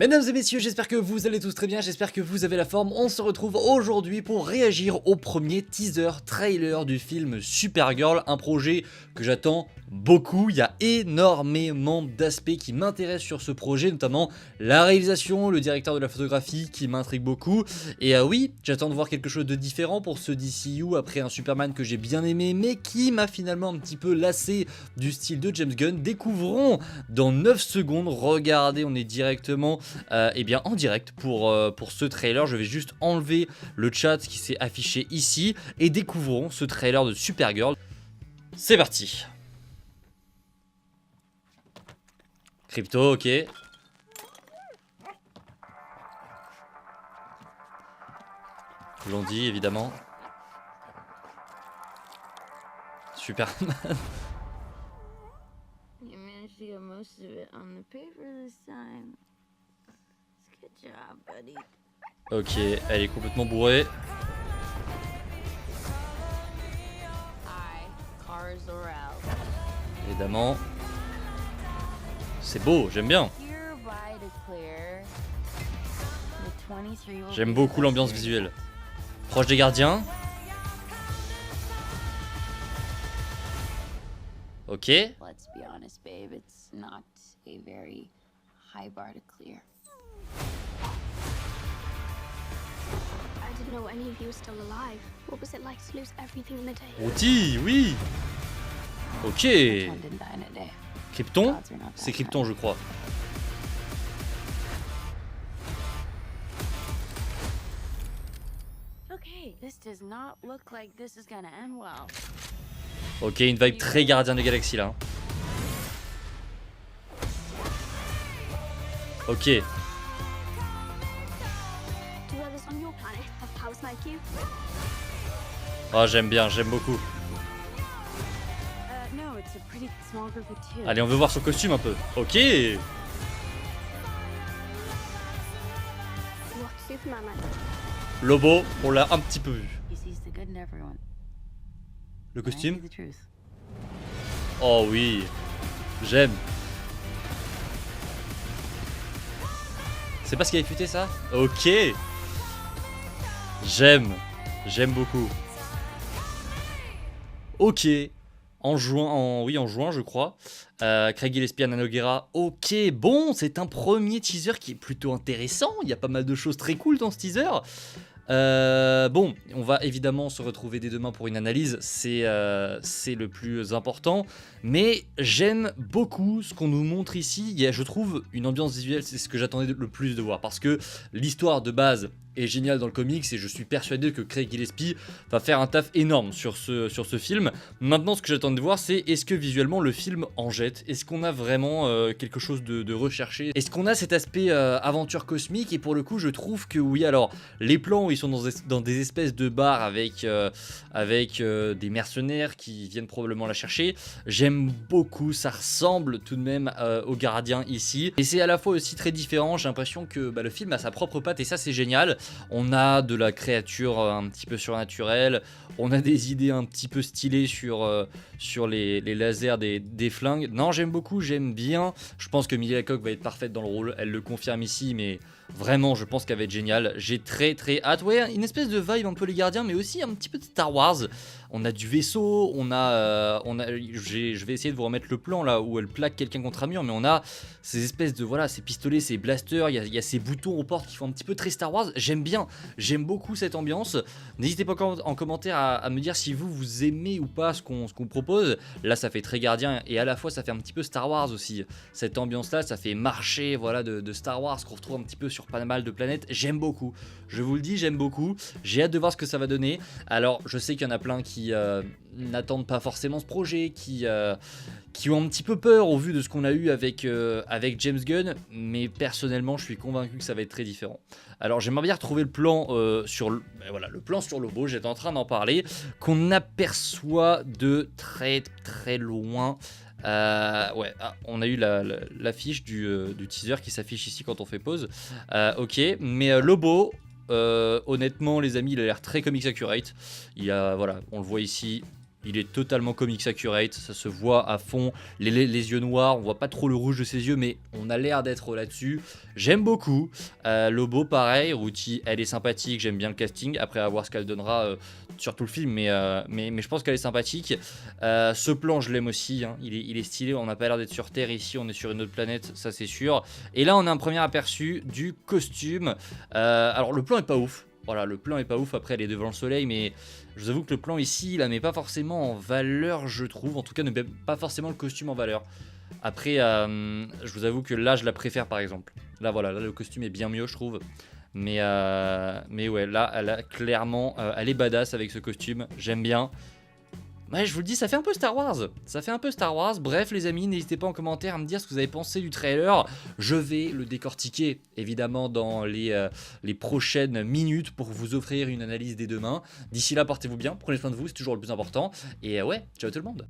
Mesdames et messieurs, j'espère que vous allez tous très bien, j'espère que vous avez la forme. On se retrouve aujourd'hui pour réagir au premier teaser trailer du film Supergirl, un projet que j'attends beaucoup. Il y a énormément d'aspects qui m'intéressent sur ce projet, notamment la réalisation, le directeur de la photographie qui m'intrigue beaucoup. Et oui, j'attends de voir quelque chose de différent pour ce DCU après un Superman que j'ai bien aimé, mais qui m'a finalement un petit peu lassé du style de James Gunn. Découvrons dans 9 secondes, regardez, on est directement eh bien en direct pour ce trailer. Je vais juste enlever le chat qui s'est affiché ici et découvrons ce trailer de Supergirl. C'est parti. Crypto, ok. Blondie, évidemment. Superman. You managed to get most of it on the paper this time. Good job, buddy. Ok, elle est complètement bourrée. Hi, Kara Zor-El. Évidemment. C'est beau, j'aime bien. Hereby declare the 23 will J'aime be beaucoup l'ambiance elected. visuelle. Proche des gardiens. Ok. Let's be honest, babe, it's not a very high bar to clear. I didn't know any of you were still alive. What was it like to lose everything in a day? Outil, oui. Ok. One didn't die in a day. Krypton. Odds are not C'est that Krypton, je crois. high. Okay, this does not look like this is gonna end well. Ok, une vibe très Gardien de Galaxie là. Ok. Do others on your planet have powers like you? Ah, j'aime bien, j'aime beaucoup. No, it's a pretty small group of two. Allez, on veut voir son costume un peu. Ok. What's Superman like? Lobo, on l'a un petit peu vu. He sees the good in everyone. Le And I costume. see the truth. Oh oui. J'aime. C'est pas ce qui avait fuité ça? Ok. J'aime. J'aime beaucoup. Ok. En juin, en juin, je crois. Craig Gillespie, Anna Nogueira. Ok, bon, c'est un premier teaser qui est plutôt intéressant. Il y a pas mal de choses très cool dans ce teaser. Bon, on va évidemment se retrouver dès demain pour une analyse, c'est le plus important, mais j'aime beaucoup ce qu'on nous montre ici. Il y a, je trouve, une ambiance visuelle, c'est ce que j'attendais le plus de voir, parce que l'histoire de base est géniale dans le comics et je suis persuadé que Craig Gillespie va faire un taf énorme sur ce film. Maintenant, ce que j'attends de voir, c'est est-ce que visuellement le film en jette? Est-ce qu'on a vraiment quelque chose de recherché? Est-ce qu'on a cet aspect aventure cosmique? Et pour le coup, je trouve que oui. Alors, les plans où ils sont dans des espèces de bars avec des mercenaires qui viennent probablement la chercher, j'aime beaucoup, ça ressemble tout de même aux gardiens ici. Et c'est à la fois aussi très différent, j'ai l'impression que le film a sa propre patte et ça c'est génial. On a de la créature un petit peu surnaturelle, on a des idées un petit peu stylées sur les lasers des flingues. Non, j'aime beaucoup, j'aime bien. Je pense que Millie Lecoq va être parfaite dans le rôle, elle le confirme ici, mais vraiment, je pense qu'elle va être géniale. J'ai très hâte. Ouais, une espèce de vibe un peu les gardiens, mais aussi un petit peu de Star Wars. On a du vaisseau, je vais essayer de vous remettre le plan là où elle plaque quelqu'un contre un mur, mais on a ces espèces de ces pistolets, ces blasters. Il y a ces boutons aux portes qui font un petit peu très Star Wars. J'aime bien, j'aime beaucoup cette ambiance. N'hésitez pas en commentaire à me dire si vous aimez ou pas ce qu'on propose. Là, ça fait très gardien et à la fois ça fait un petit peu Star Wars aussi. Cette ambiance là, ça fait marcher de Star Wars qu'on retrouve un petit peu sur pas mal de planètes. J'aime beaucoup, je vous le dis, j'aime beaucoup. J'ai hâte de voir ce que ça va donner. Alors je sais qu'il y en a plein qui n'attendent pas forcément ce projet, qui ont un petit peu peur au vu de ce qu'on a eu avec James Gunn, mais personnellement je suis convaincu que ça va être très différent. Alors j'aimerais bien retrouver le plan le plan sur Lobo, j'étais en train d'en parler, qu'on aperçoit de très loin. On a eu l'affiche du teaser qui s'affiche ici quand on fait pause. Ok, mais Lobo, honnêtement les amis, il a l'air très comics accurate. On le voit ici, Il est totalement comics accurate, ça se voit à fond, les yeux noirs, on voit pas trop le rouge de ses yeux, mais on a l'air d'être là-dessus. J'aime beaucoup. Lobo, pareil, Ruti, elle est sympathique, j'aime bien le casting, après à voir ce qu'elle donnera sur tout le film, mais je pense qu'elle est sympathique. Ce plan, je l'aime aussi, hein. Il est stylé, on n'a pas l'air d'être sur Terre ici, on est sur une autre planète, ça c'est sûr. Et là, on a un premier aperçu du costume. Alors, le plan est pas ouf. Voilà, le plan est pas ouf, après elle est devant le soleil, mais je vous avoue que le plan ici, il la met pas forcément en valeur, je trouve. En tout cas, ne met pas forcément le costume en valeur. Après, je vous avoue que là, je la préfère par exemple. Là, voilà, là le costume est bien mieux, je trouve. Mais ouais, là, elle a clairement, elle est badass avec ce costume, j'aime bien. Ouais, je vous le dis, ça fait un peu Star Wars. Ça fait un peu Star Wars. Bref, les amis, n'hésitez pas en commentaire à me dire ce que vous avez pensé du trailer. Je vais le décortiquer, évidemment, dans les prochaines minutes pour vous offrir une analyse dès demain. D'ici là, portez-vous bien, prenez soin de vous, c'est toujours le plus important. Et ouais, ciao tout le monde.